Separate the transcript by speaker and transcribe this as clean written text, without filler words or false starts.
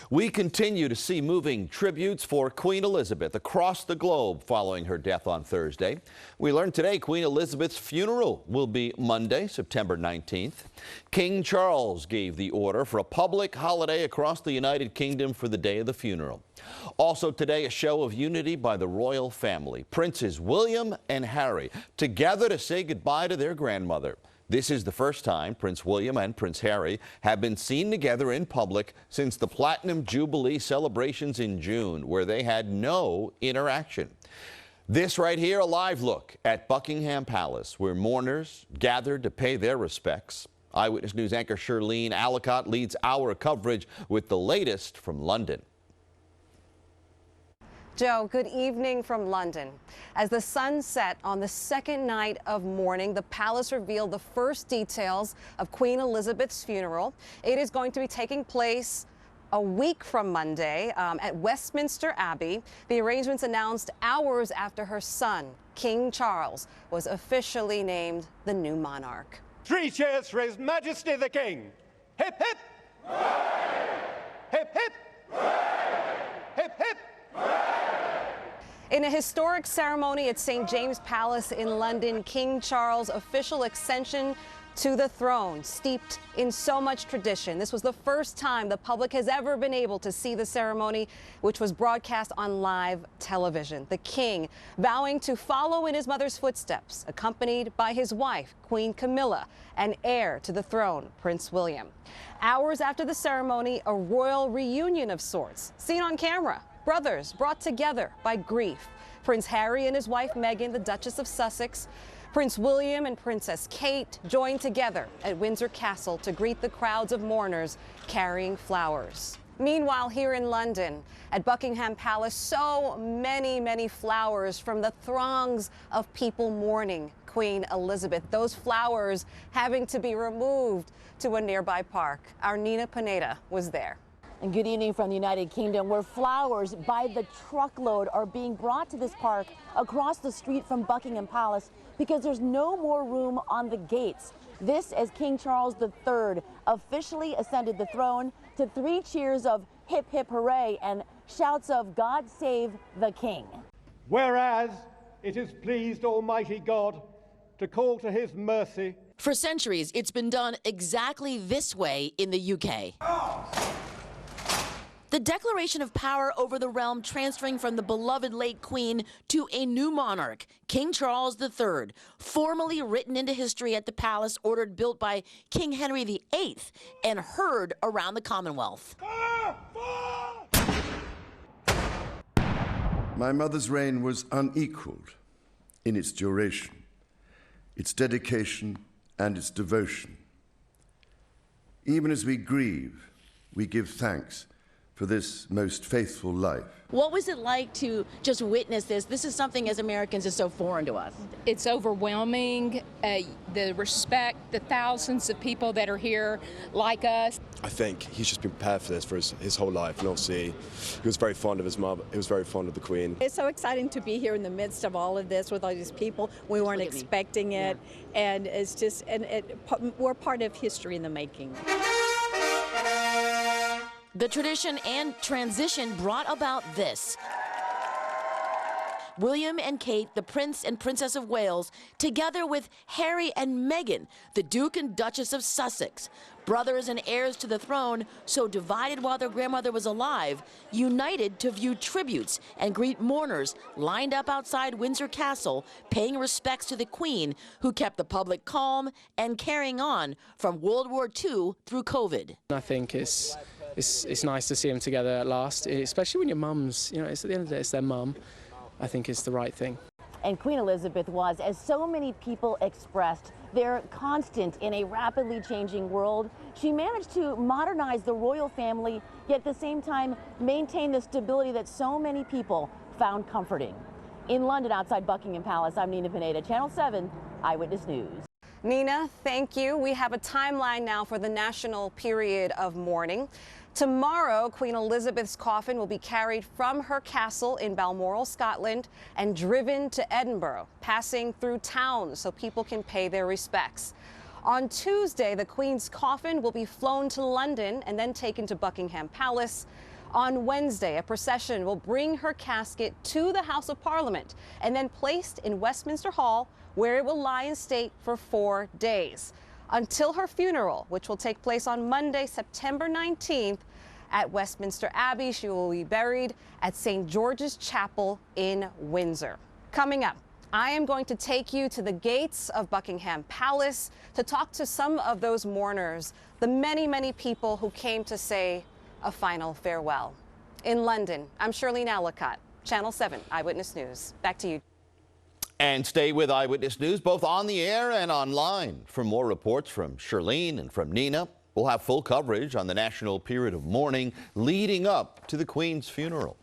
Speaker 1: We continue to see moving tributes for Queen Elizabeth across the globe following her death on Thursday. We learned today Queen Elizabeth's funeral will be Monday, September 19th. King Charles gave the order for a public holiday across the United Kingdom for the day of the funeral. Also today, a show of unity by the royal family. Princes William and Harry together to say goodbye to their grandmother. This is the first time Prince William and Prince Harry have been seen together in public since the Platinum Jubilee celebrations in June, where they had no interaction. This right here, a live look at Buckingham Palace, where mourners gathered to pay their respects. Eyewitness News anchor Shirlene Alicott leads our coverage with the latest from London.
Speaker 2: Joe, good evening from London. As the sun set on the second night of mourning, the palace revealed the first details of Queen Elizabeth's funeral. It is going to be taking place a week from Monday at Westminster Abbey. The arrangements announced hours after her son, King Charles, was officially named the new monarch.
Speaker 3: 3 cheers for His Majesty the King. Hip, hip! Hooray! Hip, hip! Hooray! Hip, hip!
Speaker 2: In a historic ceremony at St. James Palace in London, King Charles' official ascension to the throne, steeped in so much tradition. This was the first time the public has ever been able to see the ceremony, which was broadcast on live television. The king vowing to follow in his mother's footsteps, accompanied by his wife, Queen Camilla, and heir to the throne, Prince William. Hours after the ceremony, a royal reunion of sorts, seen on camera. Brothers brought together by grief. Prince Harry and his wife Meghan, the Duchess of Sussex, Prince William and Princess Kate joined together at Windsor Castle to greet the crowds of mourners carrying flowers. Meanwhile, here in London, at Buckingham Palace, so many flowers from the throngs of people mourning Queen Elizabeth. Those flowers having to be removed to a nearby park. Our Nina Pineda was there.
Speaker 4: And good evening from the United Kingdom, where flowers by the truckload are being brought to this park across the street from Buckingham Palace because there's no more room on the gates. This as King Charles III officially ascended the throne to 3 cheers of hip hip hooray and shouts of God save the King.
Speaker 3: Whereas it has pleased Almighty God to call to His mercy.
Speaker 5: For centuries, it's been done exactly this way in the UK. The declaration of power over the realm transferring from the beloved late Queen to a new monarch, King Charles III, formally written into history at the palace ordered built by King Henry VIII and heard around the Commonwealth.
Speaker 6: My mother's reign was unequaled in its duration, its dedication, and its devotion. Even as we grieve, we give thanks for this most faithful life.
Speaker 5: What was it like to just witness this? This is something as Americans is so foreign to us.
Speaker 7: It's overwhelming, the respect, the thousands of people that are here like us.
Speaker 8: I think he's just been prepared for this for his whole life, and obviously he was very fond of his mum, he was very fond of the Queen.
Speaker 9: It's so exciting to be here in the midst of all of this with all these people. We weren't expecting it, and it's just, we're part of history in the making.
Speaker 5: The tradition and transition brought about this. William and Kate, the Prince and Princess of Wales, together with Harry and Meghan, the Duke and Duchess of Sussex, brothers and heirs to the throne, so divided while their grandmother was alive, united to view tributes and greet mourners lined up outside Windsor Castle, paying respects to the Queen, who kept the public calm and carrying on from World War II through COVID.
Speaker 10: I think it's nice to see them together at last, especially when your mum's, it's at the end of the day, it's their mum. I think it's the right thing.
Speaker 4: And Queen Elizabeth was, as so many people expressed, they're constant in a rapidly changing world. She managed to modernize the royal family, yet at the same time maintain the stability that so many people found comforting. In London, outside Buckingham Palace, I'm Nina Pineda, Channel 7 Eyewitness News.
Speaker 2: Nina, thank you. We have a timeline now for the national period of mourning. Tomorrow, Queen Elizabeth's coffin will be carried from her castle in Balmoral, Scotland, and driven to Edinburgh, passing through towns so people can pay their respects. On Tuesday, the Queen's coffin will be flown to London and then taken to Buckingham Palace. On Wednesday, a procession will bring her casket to the House of Parliament and then placed in Westminster Hall, where it will lie in state for 4 days until her funeral, which will take place on Monday, September 19th at Westminster Abbey. She will be buried at St. George's Chapel in Windsor. Coming up, I am going to take you to the gates of Buckingham Palace to talk to some of those mourners, the many, many people who came to say a final farewell. In London, I'm Shirlene Ellicott, Channel 7 Eyewitness News. Back to you.
Speaker 1: And stay with Eyewitness News, both on the air and online. For more reports from Shirlene and from Nina, we'll have full coverage on the national period of mourning leading up to the Queen's funeral.